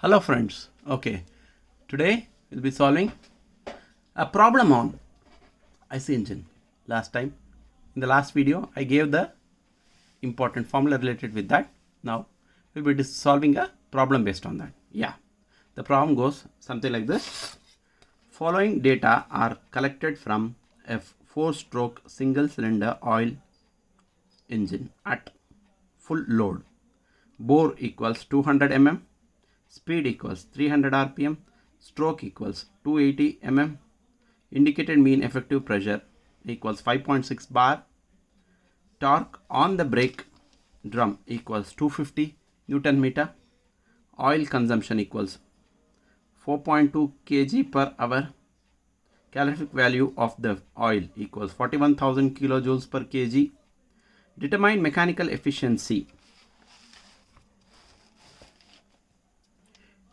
Hello friends. Okay, today we'll be solving a problem on IC engine. Last time, in the last video, I gave the important formula related with that. Now we'll be solving a problem based on that. Yeah, the problem goes something like this. Following data are collected from a 4-stroke single cylinder oil engine at full load. Bore equals 200 mm. Speed equals 300 rpm, stroke equals 280 mm, indicated mean effective pressure equals 5.6 bar, torque on the brake drum equals 250 Newton meter, oil consumption equals 4.2 kg per hour, calorific value of the oil equals 41,000 kilojoules per kg, determine mechanical efficiency,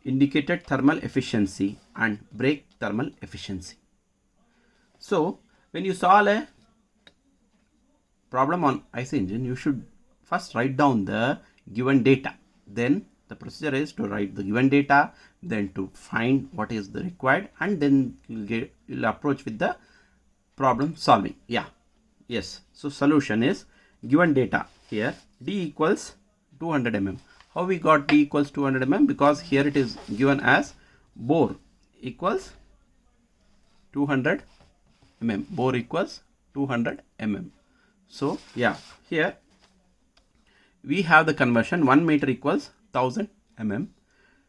indicated thermal efficiency and brake thermal efficiency. So when you solve a problem on IC engine, you should first write down the given data. Then the procedure is to write the given data, then to find what is the required, and then you'll approach with the problem solving. Yes. So solution is given data here. D equals 200 mm. How we got D equals 200 mm? Because here it is given as bore equals 200 mm. Bore equals 200 mm. So yeah, here we have the conversion 1 meter equals 1000 mm.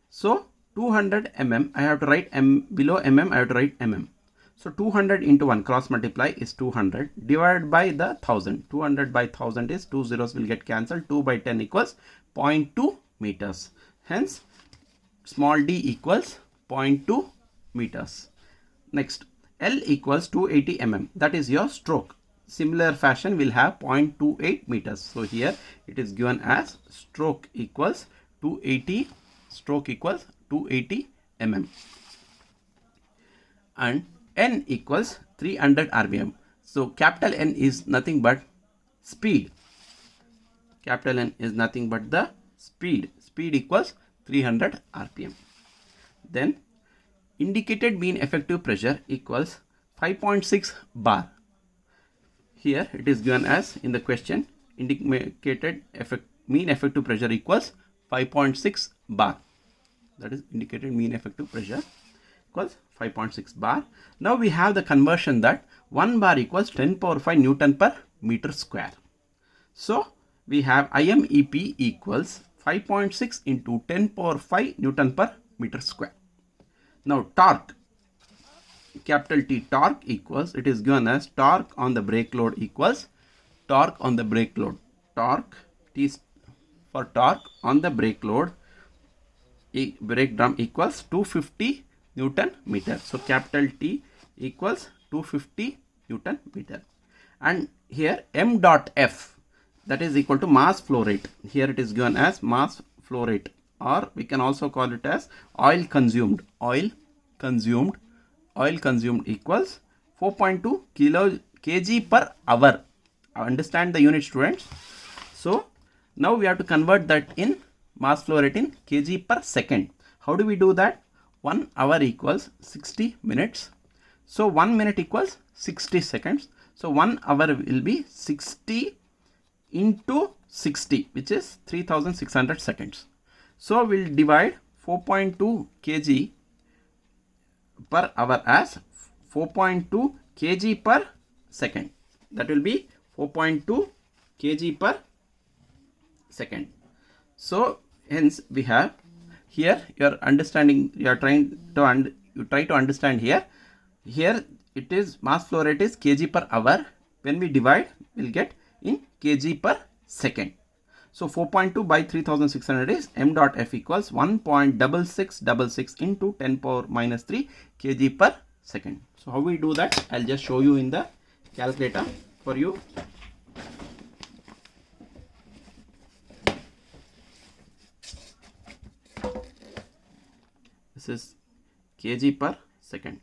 So 200 mm, I have to write m below mm, I have to write mm. So 200 into 1 cross multiply is 200 divided by the 1000. 200 by 1000 is 2 zeros will get cancelled. 2 by 10 equals 0.2 meters. Hence small d equals 0.2 meters. Next, L equals 280 mm. That is your stroke. Similar fashion will have 0.28 meters. So here it is given as stroke equals 280 mm. And N equals 300 rpm. So capital N is nothing but speed. Capital N is nothing but the speed. Speed equals 300 rpm. Then indicated mean effective pressure equals 5.6 bar. Here it is given as in the question, indicated mean effective pressure equals 5.6 bar. That is indicated mean effective pressure equals 5.6 bar. Now we have the conversion that 1 bar equals 10 power 5 Newton per meter square. So we have IMEP equals 5.6 into 10 power 5 Newton per meter square. Now torque, capital T torque equals, it is given as torque on the brake load equals torque on the brake load. Torque T for torque on the brake load, brake drum equals 250 Newton meter. So capital T equals 250 Newton meter. And here m dot F, that is equal to mass flow rate. Here it is given as mass flow rate, or we can also call it as oil consumed. Oil consumed equals 4.2 kg per hour. Understand the unit, students? So now we have to convert that in mass flow rate in kg per second. How do we do that? 1 hour equals 60 minutes. So 1 minute equals 60 seconds. So 1 hour will be 60 into 60, which is 3600 seconds. So we'll divide 4.2 kg per hour as 4.2 kg per second. That will be 4.2 kg per second. So hence we have here, your understanding, you are trying to you try to understand here. Here it is mass flow rate is kg per hour. When we divide, we'll get in kg per second. So 4.2 by 3600 is m dot F equals 1.6666 into 10 power minus 3 kg per second. So how we do that? I'll just show you in the calculator for you. This is kg per second.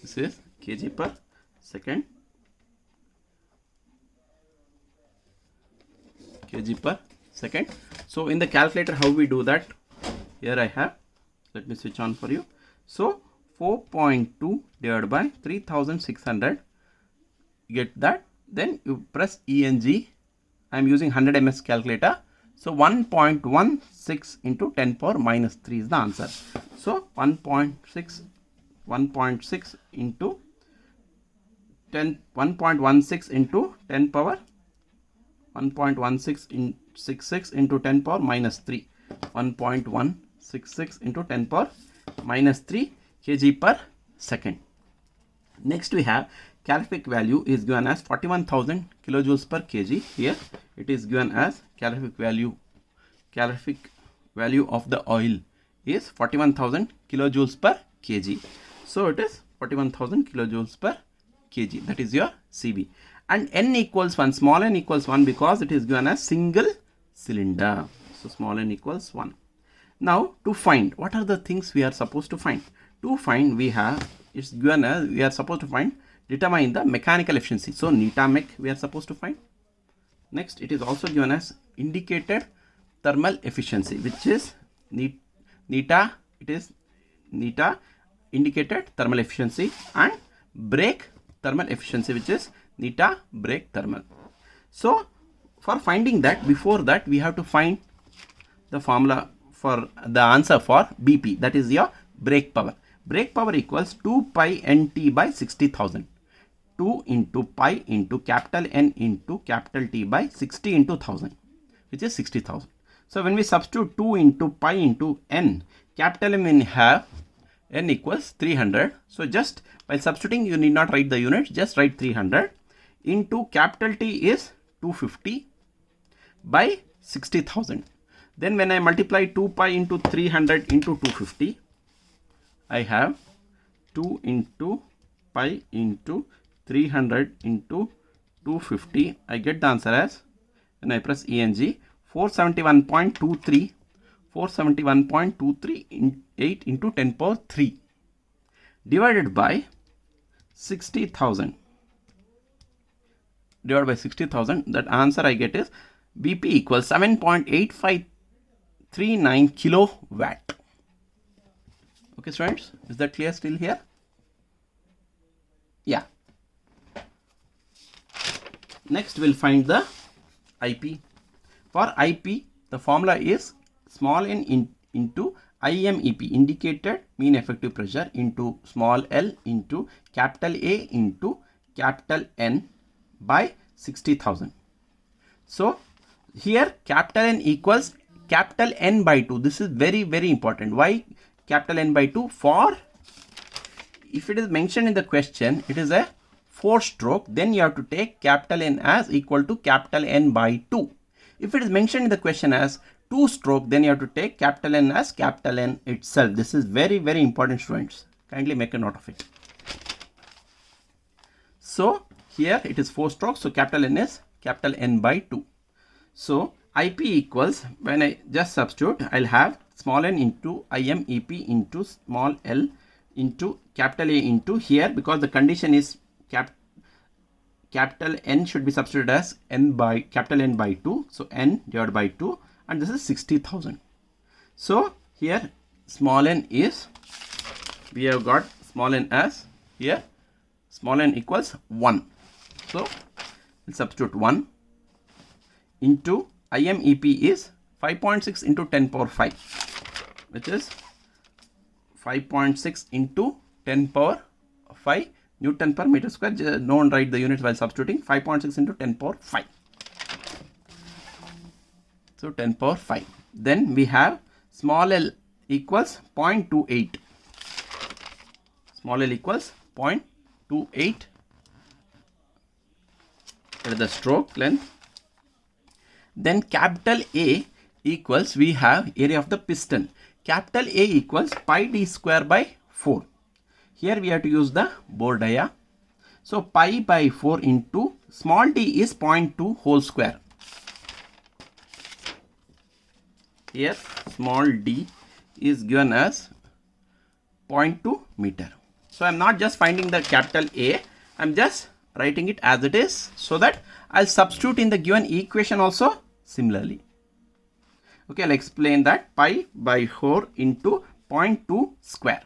This is kg per second. kg per second. So in the calculator, how we do that? Here I have, let me switch on for you. So 4.2 divided by 3600, get that. Then you press ENG. I am using 100 ms calculator. So 1.16 into 10 power minus 3 is the answer. So 1.6 into 10, 1.16 into 10 power 1.1666 into 10 power minus 3, 1.166 into 10 power minus 3 kg per second. Next we have calorific value is given as 41,000 kilojoules per kg. Here it is given as calorific value of the oil is 41,000 kilojoules per kg. So it is 41,000 kilojoules per kg. That is your CB. And n equals 1, small n equals 1 because it is given as single cylinder. So small n equals 1. Now to find, what are the things we are supposed to find? To find, we have, it's given as, we are supposed to find, determine the mechanical efficiency. So neta mech we are supposed to find. Next, it is also given as indicated thermal efficiency, which is neta, it is neta indicated thermal efficiency, and brake thermal efficiency, which is neta brake thermal. So for finding that, before that we have to find the formula for the answer for BP, that is your brake power. Brake power equals 2 pi nt by 60,000. 2 into pi into capital N into capital T by 60 into 1000, which is 60,000. So when we substitute 2 into pi into N, capital M will have N equals 300. So just by substituting, you need not write the units, just write 300 into capital T is 250 by 60,000. Then when I multiply 2 pi into 300 into 250, I have 2 into pi into 300 into 250. I get the answer as, when I press ENG, 471.23, 471.238 into 10 power 3 divided by 60,000. Divided by 60,000, that answer I get is BP equals 7.8539 kilowatt. Okay students, is that clear still here? Yeah. Next we'll find the IP. For IP, the formula is small n into IMEP, indicated mean effective pressure, into small l into capital A into capital N by 60,000. So here capital N equals capital N by 2. This is very, very important. Why capital N by 2? For if it is mentioned in the question, it is a 4-stroke, then you have to take capital N as equal to capital N by 2. If it is mentioned in the question as 2-stroke, then you have to take capital N as capital N itself. This is very, very important, students. Kindly make a note of it. So here it is 4 strokes, so capital N is capital N by 2. So IP equals, when I just substitute, I'll have small n into IMEP into small l into capital A into, here because the condition is capital N should be substituted as N by capital N by 2. So N divided by 2, and this is 60,000. So here small n is, we have got small n as, here small n equals 1. So we'll substitute 1 into IMEP is 5.6 into 10 power 5, which is 5.6 into 10 power 5 Newton per meter square. No one write the units while substituting. 5.6 into 10 power 5. So 10 power 5. Then we have small l equals 0.28. Small l equals 0.28. That is the stroke length. Then capital A equals, we have area of the piston. Capital A equals pi d square by 4. Here we have to use the Bohr dia. So pi by 4 into small d is 0.2 whole square. Here small d is given as 0.2 meter. So I am not just finding the capital A, I am just writing it as it is, so that I'll substitute in the given equation also similarly. Okay, I'll explain that. Pi by 4 into 0.2 square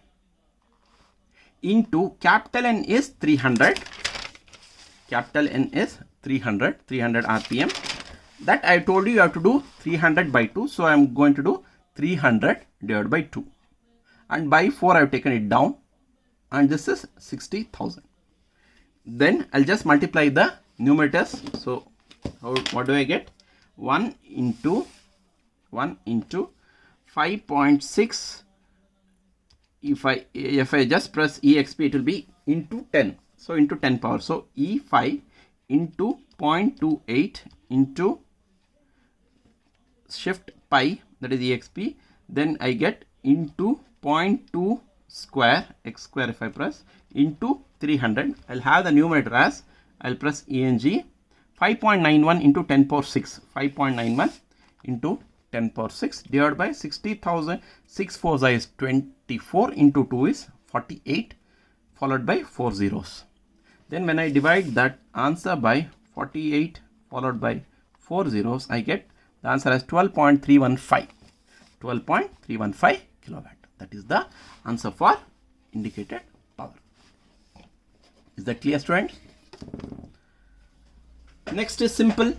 into capital N is 300. Capital N is 300 RPM. That I told you have to do 300 by 2. So I am going to do 300 divided by 2. And by 4 I have taken it down. And this is 60,000. Then I'll just multiply the numerators. So what do I get? 1 into 5.6. If I just press EXP, it will be into 10. So into 10 power. So E5 into 0.28 into shift pi, that is EXP. Then I get into 0.2 square, x square if I press, into 300. I'll have the numerator as, I'll press ENG, 5.91 into 10 power 6. 5.91 into 10 power 6 divided by 60,000. 6 4s is 24 into 2 is 48, followed by 4 zeros. Then when I divide that answer by 48 followed by 4 zeros, I get the answer as 12.315. 12.315 kilowatt. That is the answer for indicated power. Is that clear, students? Next is simple.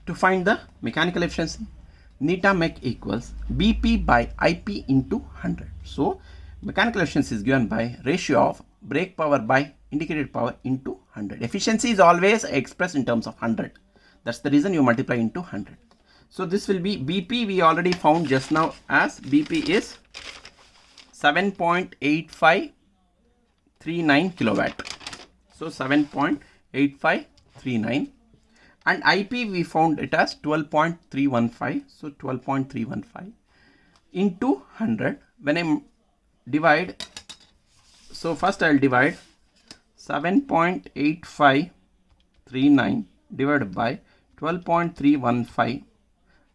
To find the mechanical efficiency, neta mech equals BP by IP into 100. So mechanical efficiency is given by ratio of brake power by indicated power into 100. Efficiency is always expressed in terms of 100. That's the reason you multiply into 100. So this will be BP, we already found just now as BP is 7.8539 kilowatt. So 7.8539. And IP we found it as 12.315. So 12.315 into 100. When I divide, so first I'll divide 7.8539 divided by 12.315.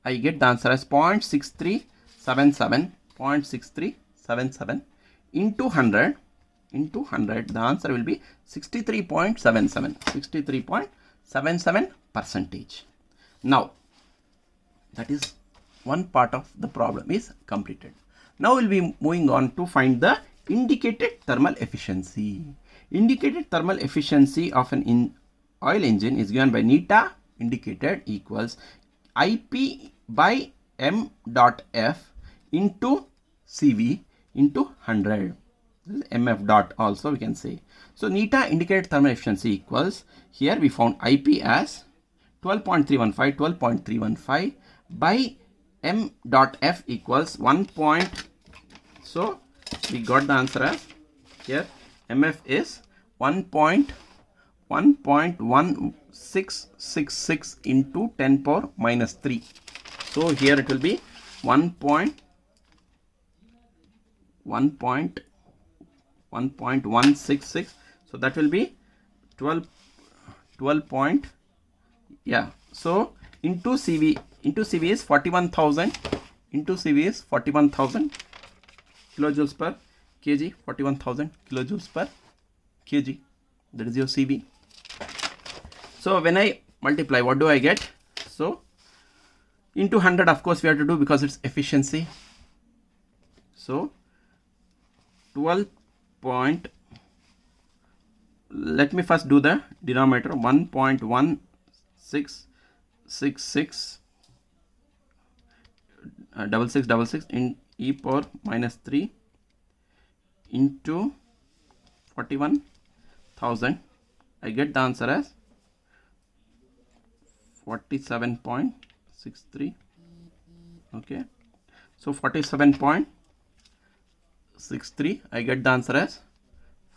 I get the answer as 0.6377. 0.6377 into 100. Into 100, the answer will be 63.77. 63.77 percentage. Now that is one part of the problem is completed. Now we'll be moving on to find the indicated thermal efficiency. Indicated thermal efficiency of an oil engine is given by neta indicated equals IP by M dot F into CV into 100. This is MF dot also we can say. So neta indicated thermal efficiency equals, here we found IP as 12.315, 12.315 by M dot F equals 1. So we got the answer as, here MF is 1.1666 into 10 power minus 3. So here it will be 1.166. So that will be 12 point, yeah. So into CV is 41,000. Into CV is 41,000 kilojoules per kg. 41,000 kilojoules per kg. That is your CV. So when I multiply, what do I get? So into 100, of course we have to do because it's efficiency. So 12 point, let me first do the denominator, 1.1666 6666 in e power minus 3 into 41,000. I get the answer as 47.63. okay, so 47.63, I get the answer as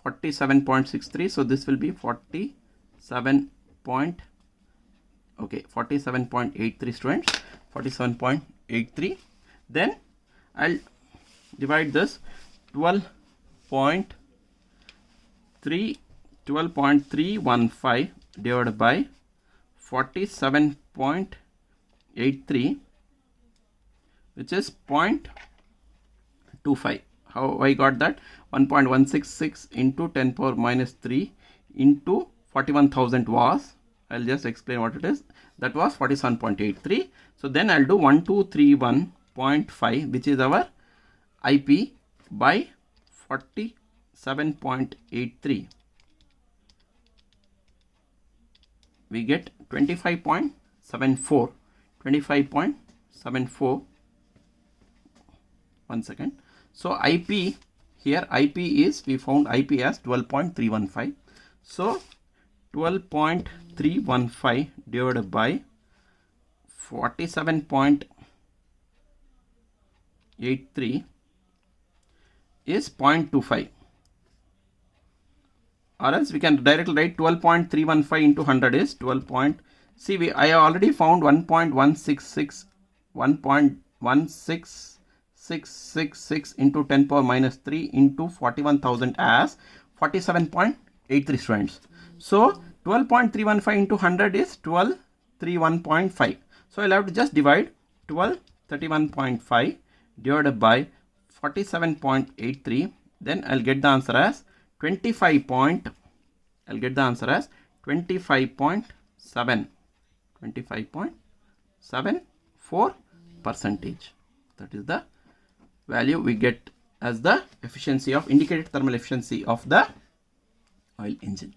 47.63. so this will be 47.83 students, 47.83. then I'll divide this 12.315 divided by 47.83, which is 0.25. How I got that? 1.166 into 10 power minus 3 into 41,000 was, I'll just explain what it is. That was 47.83. So then I'll do 1231.5, which is our IP, by 47.83. We get 25.74. 25.74. 1 second. So IP here, IP is, we found IP as 12.315. So 12.315 divided by 47.83 is 0.25. Or else we can directly write 12.315 into 100 is 12. See, I already found 1.166, 1.16666 into 10 power minus 3 into 41,000 as 47.83 students. So 12.315 into 100 is 1231.5. So I'll have to just divide 1231.5 divided by 47.83. Then I'll get the answer as 25.7. 25.74 percentage. That is the value we get as the efficiency of indicated thermal efficiency of the oil engine.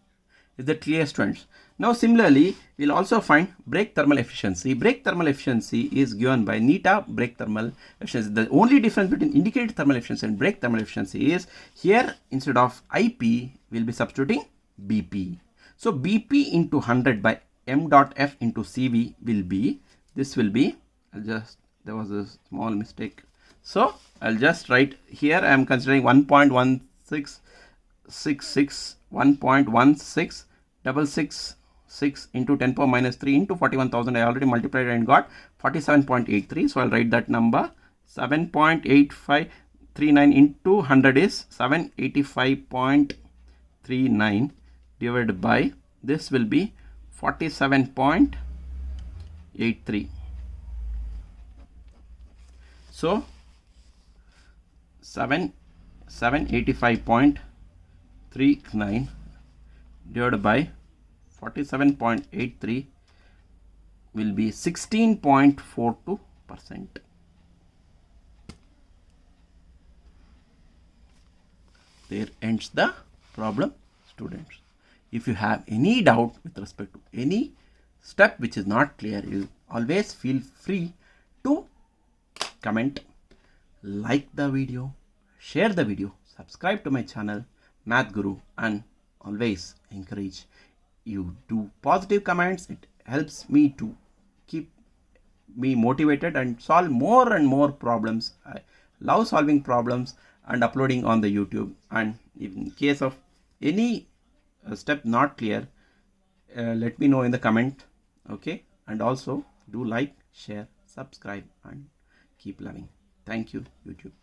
Is that clear, students? Now similarly, we'll also find brake thermal efficiency. Brake thermal efficiency is given by neta brake thermal efficiency. The only difference between indicated thermal efficiency and brake thermal efficiency is here instead of IP, we'll be substituting BP. So BP into 100 by M dot F into CV will be, this will be, there was a small mistake. So I'll just write here, I am considering 1.1666, 1.16666 into 10 power minus 3 into 41,000. I already multiplied and got 47.83. So I'll write that number. 7.8539 into 100 is 785.39 divided by, this will be 47.83. So 785.39 divided by 47.83 will be 16.42%. There ends the problem, students. If you have any doubt with respect to any step which is not clear, you always feel free to comment, like the video, share the video, subscribe to my channel Math Guru, and always encourage you do positive comments. It helps me to keep me motivated and solve more and more problems. I love solving problems and uploading on the YouTube. And in case of any step not clear, let me know in the comment. Okay, and also do like, share, subscribe, and keep loving. Thank you, YouTube.